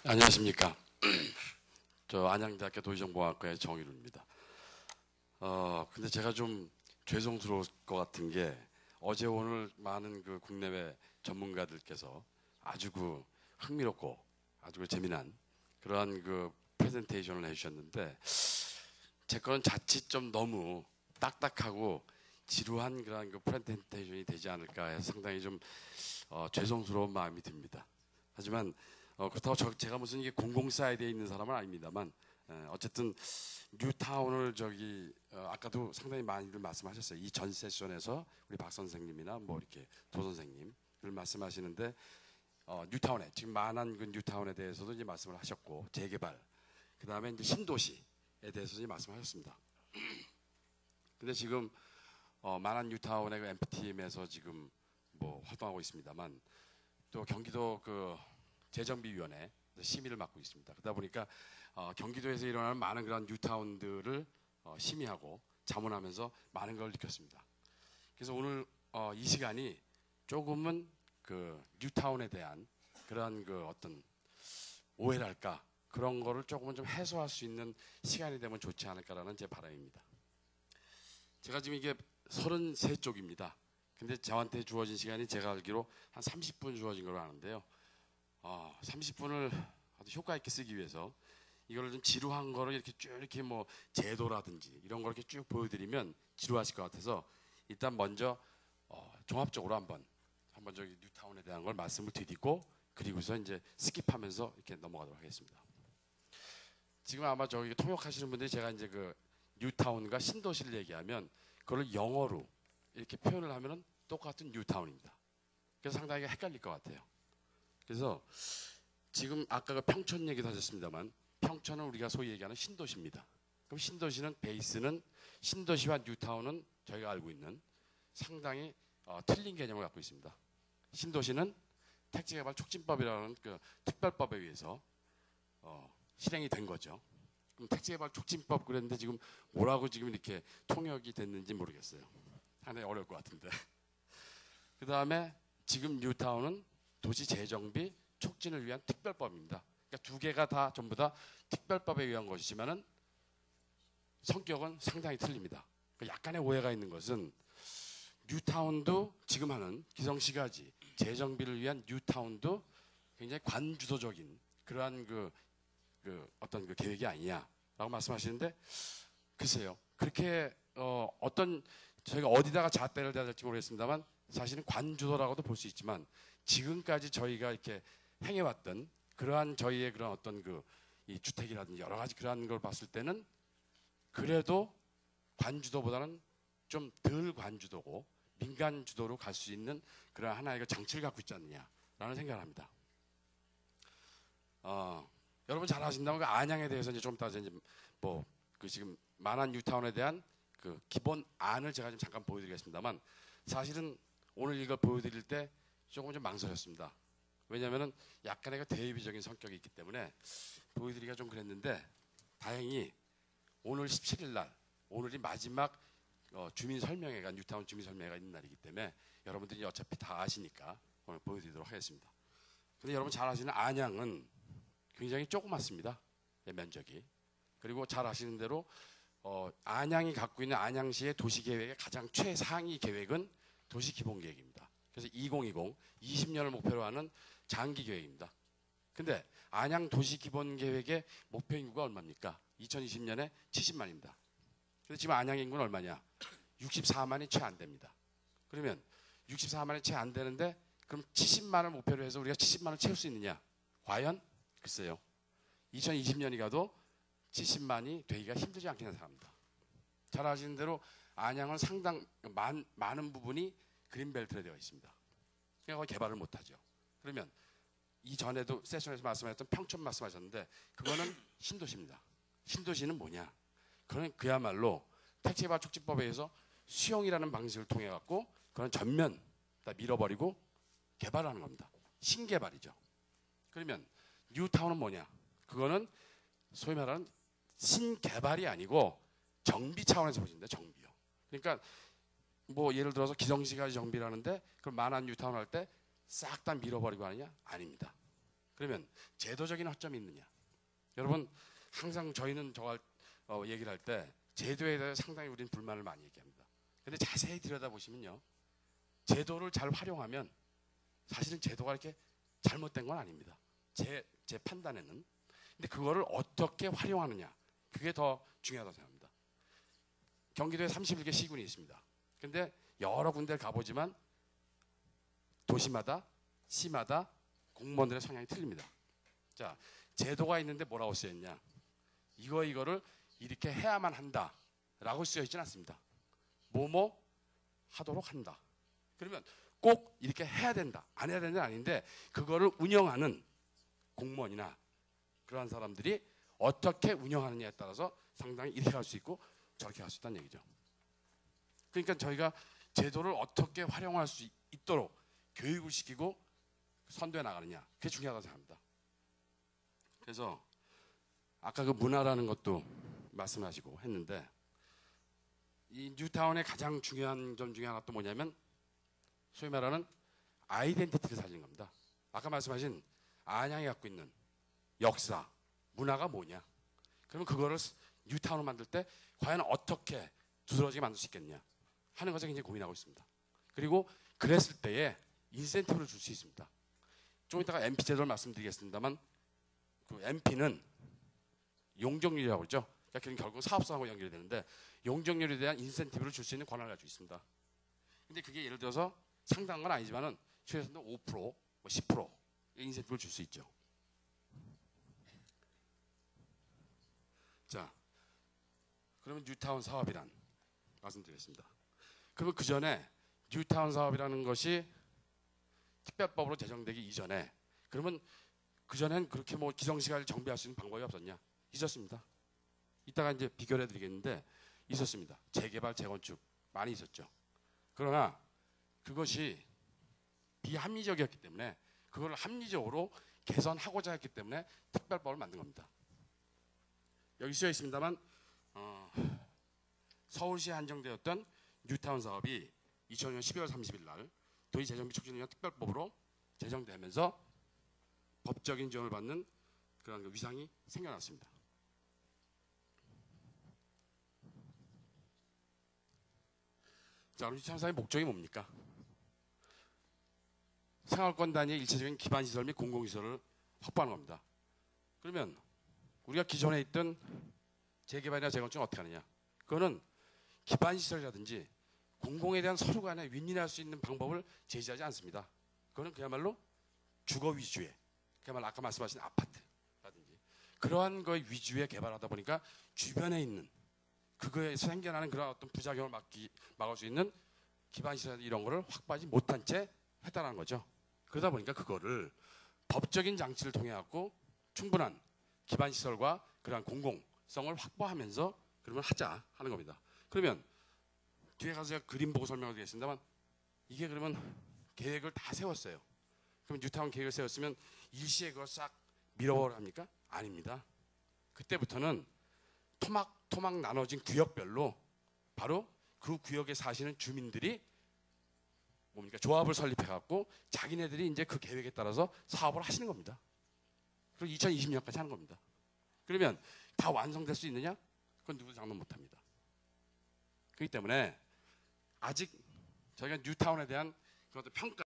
안녕하십니까. 저 안양대학교 도시정보학과의 정일우입니다. 근데 제가 좀 죄송스러울 것 같은 게 어제 오늘 많은 그 국내외 전문가들께서 아주 그 흥미롭고 아주 그 재미난 그러한 그 프레젠테이션을 해주셨는데 제 거는 자칫 좀 너무 딱딱하고 지루한 그런 그 프레젠테이션이 되지 않을까 해서 상당히 좀 죄송스러운 마음이 듭니다. 하지만 그렇다고 제가 무슨 이게 공공사이드에 있는 사람은 아닙니다만 어쨌든 뉴타운을 아까도 상당히 많이들 말씀하셨어요. 이 전 세션에서 우리 박 선생님이나 뭐 이렇게 도 선생님을 말씀하시는데 뉴타운에 지금 만한 그 뉴타운에 대해서도 이제 말씀을 하셨고 재개발 그 다음에 이제 신도시에 대해서 이제 말씀하셨습니다. 근데 지금 만한 뉴타운의 그 엠프팀에서 지금 뭐 활동하고 있습니다만 또 경기도 그 재정비위원회 심의를 맡고 있습니다. 그러다 보니까 경기도에서 일어나는 많은 그런 뉴타운들을 심의하고 자문하면서 많은 걸 느꼈습니다. 그래서 오늘 이 시간이 조금은 그 뉴타운에 대한 그런 그 어떤 오해랄까 그런 거를 조금은 좀 해소할 수 있는 시간이 되면 좋지 않을까라는 제 바람입니다. 제가 지금 이게 33쪽입니다. 근데 저한테 주어진 시간이 제가 알기로 한 30분 주어진 걸로 아는데요. 30분을 아주 효과 있게 쓰기 위해서 이거를 좀 지루한 거를 이렇게 쭉 이렇게 뭐 제도라든지 이런 걸 이렇게 쭉 보여드리면 지루하실 것 같아서 일단 먼저 종합적으로 한번 저기 뉴타운에 대한 걸 말씀을 드리고 그리고서 이제 스킵하면서 이렇게 넘어가도록 하겠습니다. 지금 아마 저기 통역하시는 분들이 제가 이제 그 뉴타운과 신도시를 얘기하면 그걸 영어로 이렇게 표현을 하면은 똑같은 뉴타운입니다. 그래서 상당히 헷갈릴 것 같아요. 그래서 지금 아까 그 평촌 얘기도 하셨습니다만 평촌은 우리가 소위 얘기하는 신도시입니다. 그럼 신도시는 베이스는 신도시와 뉴타운은 저희가 알고 있는 상당히 틀린 개념을 갖고 있습니다. 신도시는 택지개발촉진법이라는 그 특별법에 의해서 실행이 된 거죠. 그럼 택지개발촉진법 그랬는데 지금 뭐라고 지금 이렇게 통역이 됐는지 모르겠어요. 상당히 어려울 것 같은데. 그 다음에 지금 뉴타운은 도시재정비 촉진을 위한 특별법입니다. 그러니까 두 개가 다 전부 다 특별법에 의한 것이지만은 성격은 상당히 틀립니다. 그러니까 약간의 오해가 있는 것은 뉴타운도 지금 하는 기성시가지 재정비를 위한 뉴타운도 굉장히 관주도적인 그러한 그 어떤 그 계획이 아니냐라고 말씀하시는데 글쎄요. 그렇게 저희가 어디다가 잣대를 대야 될지 모르겠습니다만 사실은 관주도라고도 볼 수 있지만 지금까지 저희가 이렇게 행해왔던 그러한 저희의 그런 어떤 이 주택이라든지 여러 가지 그러한 걸 봤을 때는 그래도 관주도보다는 좀 덜 관주도고 민간 주도로 갈 수 있는 그런 하나의 장치를 갖고 있지 않느냐라는 생각을 합니다. 여러분 잘 아신다면 그 안양에 대해서 이제 좀 이따 이제 지금 만한 뉴타운에 대한 그 기본 안을 제가 좀 잠깐 보여드리겠습니다만 사실은 오늘 이걸 보여드릴 때 조금 좀 망설였습니다. 왜냐하면은 약간의 그 대비적인 성격이 있기 때문에 보여드리기가 좀 그랬는데 다행히 오늘 17일 날 오늘이 마지막 주민설명회가 뉴타운 주민설명회가 있는 날이기 때문에 여러분들이 어차피 다 아시니까 오늘 보여드리도록 하겠습니다. 근데 여러분 잘 아시는 안양은 굉장히 조그맣습니다. 면적이. 그리고 잘 아시는 대로 안양이 갖고 있는 안양시의 도시계획의 가장 최상위 계획은 도시기본계획입니다. 그래서 2020, 20년을 목표로 하는 장기계획입니다. 근데 안양 도시기본계획의 목표 인구가 얼마입니까? 2020년에 70만입니다. 근데 지금 안양 인구는 얼마냐? 64만이 채 안 됩니다. 그러면 64만이 채 안 되는데 그럼 70만을 목표로 해서 우리가 70만을 채울 수 있느냐? 과연? 글쎄요. 2020년이 가도 70만이 되기가 힘들지 않게 생각합니다. 잘 아시는 대로 안양은 상당 많은 부분이 그린벨트에 되어 있습니다. 그러니까 개발을 못하죠. 그러면 이전에도 세션에서 말씀하셨던 평촌 말씀하셨는데 그거는 신도시입니다. 신도시는 뭐냐? 그건 그야말로 택지개발 촉진법에 의해서 수용이라는 방식을 통해 갖고 그런 전면 다 밀어버리고 개발을 하는 겁니다. 신개발이죠. 그러면 뉴타운은 뭐냐? 그거는 소위 말하는 신개발이 아니고 정비 차원에서 보시는데 정비요. 그러니까 뭐 예를 들어서 기성시가지 정비를 하는데 그럼 만한 뉴타운 할 때 싹 다 밀어버리고 하느냐? 아닙니다. 그러면 제도적인 허점이 있느냐? 여러분 항상 저희는 얘기를 할 때 제도에 대해서 상당히 우리는 불만을 많이 얘기합니다. 근데 자세히 들여다보시면요, 제도를 잘 활용하면 사실은 제도가 이렇게 잘못된 건 아닙니다. 제 판단에는. 근데 그거를 어떻게 활용하느냐, 그게 더 중요하다고 생각합니다. 경기도에 31개 시군이 있습니다. 근데 여러 군데를 가보지만 도시마다, 시마다 공무원들의 성향이 틀립니다. 자, 제도가 있는데 뭐라고 쓰여있냐? 이거를 이렇게 해야만 한다라고 쓰여있지는 않습니다. 뭐뭐 하도록 한다. 그러면 꼭 이렇게 해야 된다, 안 해야 된다는 아닌데 그거를 운영하는 공무원이나 그러한 사람들이 어떻게 운영하느냐에 따라서 상당히 이렇게 할 수 있고 저렇게 할 수 있다는 얘기죠. 그러니까 저희가 제도를 어떻게 활용할 수 있도록 교육을 시키고 선도해 나가느냐, 그게 중요하다고 생각합니다. 그래서 아까 그 문화라는 것도 말씀하시고 했는데 이 뉴타운의 가장 중요한 점 중에 하나 또 뭐냐면 소위 말하는 아이덴티티를 살리는 겁니다. 아까 말씀하신 안양이 갖고 있는 역사, 문화가 뭐냐? 그러면 그거를 뉴타운을 만들 때 과연 어떻게 두드러지게 만들 수 있겠냐 하는 것을 굉장히 고민하고 있습니다. 그리고 그랬을 때에 인센티브를 줄 수 있습니다. 좀 이따가 MP 제도를 말씀드리겠습니다만 그 MP는 용적률이라고 그러죠. 그러니까 결국 사업성하고 연결이 되는데 용적률에 대한 인센티브를 줄 수 있는 권한을 가지고 있습니다. 근데 그게 예를 들어서 상당한 건 아니지만은 최소한 5%, 뭐 10% 인센티브를 줄 수 있죠. 자, 그러면 뉴타운 사업이란 말씀드리겠습니다. 그러면 그 전에 뉴타운 사업이라는 것이 특별법으로 제정되기 이전에 그러면 그 전엔 그렇게 뭐 기성시간을 정비할 수 있는 방법이 없었냐? 있었습니다. 이따가 이제 비교를 해드리겠는데 있었습니다. 재개발, 재건축 많이 있었죠. 그러나 그것이 비합리적이었기 때문에 그걸 합리적으로 개선하고자 했기 때문에 특별법을 만든 겁니다. 여기 쓰여 있습니다만 서울시에 한정되었던 뉴타운 사업이 2005년 12월 30일 날 도시재정비 촉진위원 특별법으로 제정되면서 법적인 지원을 받는 그런 위상이 생겨났습니다. 자, 뉴타운 사업의 목적이 뭡니까? 생활권 단위의 일체적인 기반시설 및 공공시설을 확보하는 겁니다. 그러면 우리가 기존에 있던 재개발이나 재건축은 어떻게 하느냐? 그거는 기반시설이라든지 공공에 대한 서로 간에 윈윈할 수 있는 방법을 제시하지 않습니다. 그거는 그야말로 주거 위주의, 그야말로 아까 말씀하신 아파트라든지 그러한 거 위주의 개발하다 보니까 주변에 있는 그거에서 생겨나는 그런 어떤 부작용을 막을 수 있는 기반시설 이런 거를 확보하지 못한 채 했다는 거죠. 그러다 보니까 그거를 법적인 장치를 통해 갖고 충분한 기반시설과 그러한 공공성을 확보하면서 그러면 하자 하는 겁니다. 그러면 뒤에 가서 제가 그림 보고 설명을 드리겠습니다만 이게 그러면 계획을 다 세웠어요. 그럼 뉴타운 계획을 세웠으면 일시에 그걸 싹 밀어버려 합니까? 아닙니다. 그때부터는 토막 나눠진 구역별로 바로 그 구역에 사시는 주민들이 뭡니까? 조합을 설립해갖고 자기네들이 이제 그 계획에 따라서 사업을 하시는 겁니다. 그리고 2020년까지 하는 겁니다. 그러면 다 완성될 수 있느냐? 그건 누구도 장담 못합니다. 그렇기 때문에 아직 저희가 뉴타운에 대한 그런 평가